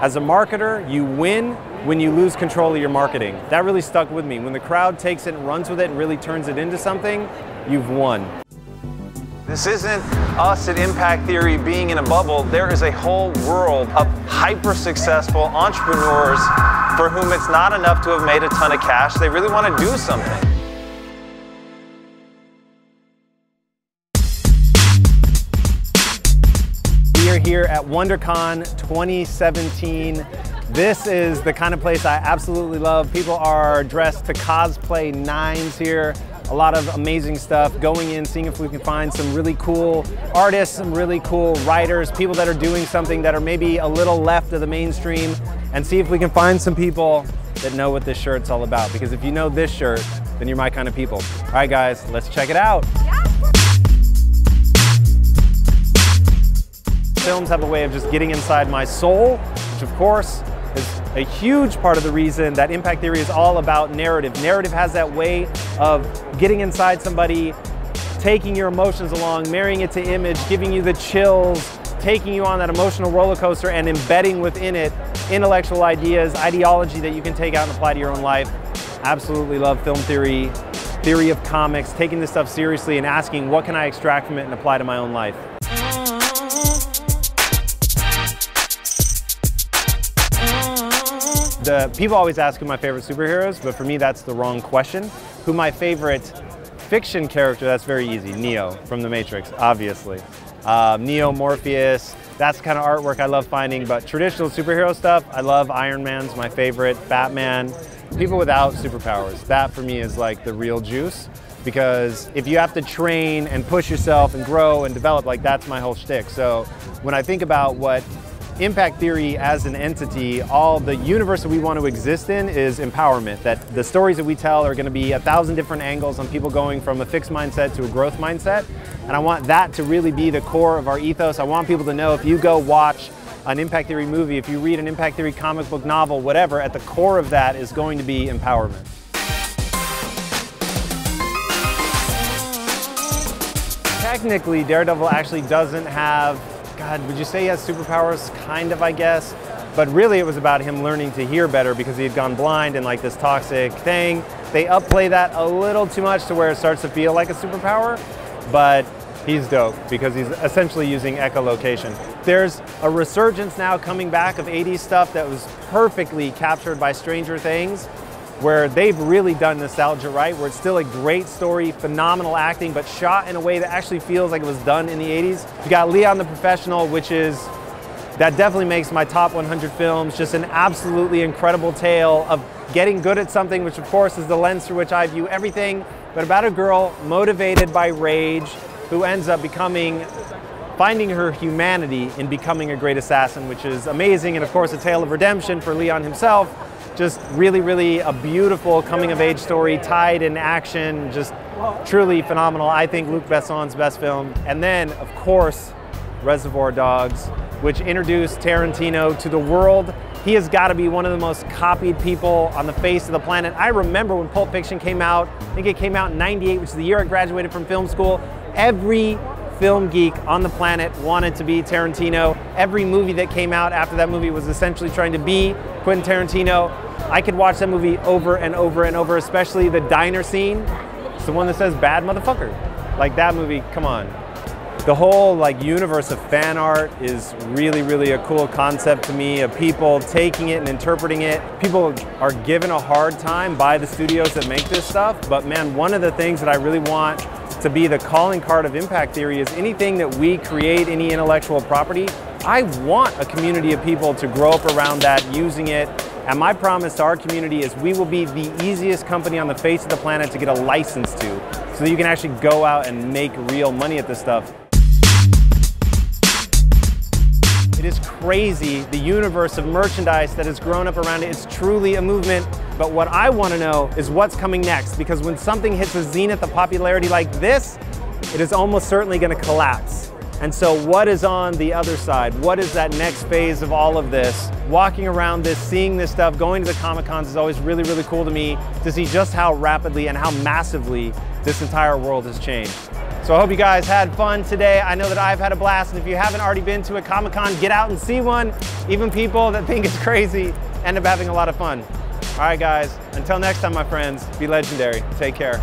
As a marketer, you win when you lose control of your marketing. That really stuck with me. When the crowd takes it and runs with it and really turns it into something, you've won. This isn't us at Impact Theory being in a bubble. There is a whole world of hyper-successful entrepreneurs for whom it's not enough to have made a ton of cash. They really want to do something. We are here at WonderCon 2017. This is the kind of place I absolutely love. People are dressed to cosplay nines here. A lot of amazing stuff, going in, seeing if we can find some really cool artists, some really cool writers, people that are doing something that are maybe a little left of the mainstream, and see if we can find some people that know what this shirt's all about. Because if you know this shirt, then you're my kind of people. All right, guys, let's check it out. Films have a way of just getting inside my soul, which of course is a huge part of the reason that Impact Theory is all about narrative. Narrative has that way of getting inside somebody, taking your emotions along, marrying it to image, giving you the chills, taking you on that emotional roller coaster and embedding within it intellectual ideas, ideology that you can take out and apply to your own life. Absolutely love film theory, theory of comics, taking this stuff seriously and asking what can I extract from it and apply to my own life. People always ask who my favorite superheroes, but for me that's the wrong question. Who my favorite fiction character, that's very easy. Neo from The Matrix, obviously. Neo, Morpheus, that's the kind of artwork I love finding, but traditional superhero stuff, I love Iron Man's my favorite, Batman. People without superpowers, that for me is like the real juice, because if you have to train and push yourself and grow and develop, like that's my whole shtick. So when I think about what Impact Theory as an entity, all the universe that we want to exist in is empowerment, that the stories that we tell are going to be 1,000 different angles on people going from a fixed mindset to a growth mindset. And I want that to really be the core of our ethos. I want people to know if you go watch an Impact Theory movie, if you read an Impact Theory comic book novel, whatever, at the core of that is going to be empowerment. Technically, Daredevil actually doesn't have, God, would you say he has superpowers? Kind of, I guess. But really it was about him learning to hear better because he had gone blind and like this toxic thing. They upplay that a little too much to where it starts to feel like a superpower, but he's dope because he's essentially using echolocation. There's a resurgence now coming back of 80s stuff that was perfectly captured by Stranger Things, where they've really done nostalgia right, where it's still a great story, phenomenal acting, but shot in a way that actually feels like it was done in the 80s. You got Leon the Professional, that definitely makes my top 100 films, just an absolutely incredible tale of getting good at something, which of course is the lens through which I view everything, but about a girl motivated by rage who ends up finding her humanity in becoming a great assassin, which is amazing, and of course a tale of redemption for Leon himself. Just really, really a beautiful coming-of-age story, tied in action, just truly phenomenal. I think Luc Besson's best film. And then, of course, Reservoir Dogs, which introduced Tarantino to the world. He has got to be one of the most copied people on the face of the planet. I remember when Pulp Fiction came out, I think it came out in '98, which is the year I graduated from film school. Every film geek on the planet wanted to be Tarantino. Every movie that came out after that movie was essentially trying to be Quentin Tarantino. I could watch that movie over and over and over, especially the diner scene. It's the one that says bad motherfucker. Like that movie, come on. The whole like universe of fan art is really, really a cool concept to me, of people taking it and interpreting it. People are given a hard time by the studios that make this stuff, but man, one of the things that I really want to be the calling card of Impact Theory is anything that we create, any intellectual property, I want a community of people to grow up around that, using it. And my promise to our community is we will be the easiest company on the face of the planet to get a license to, so that you can actually go out and make real money at this stuff. It is crazy, the universe of merchandise that has grown up around it. It's truly a movement. But what I want to know is what's coming next, because when something hits a zenith of popularity like this, it is almost certainly going to collapse. And so what is on the other side? What is that next phase of all of this? Walking around this, seeing this stuff, going to the Comic-Cons is always really, really cool to me to see just how rapidly and how massively this entire world has changed. So I hope you guys had fun today. I know that I've had a blast, and if you haven't already been to a Comic-Con, get out and see one. Even people that think it's crazy end up having a lot of fun. All right, guys, until next time, my friends, be legendary. Take care.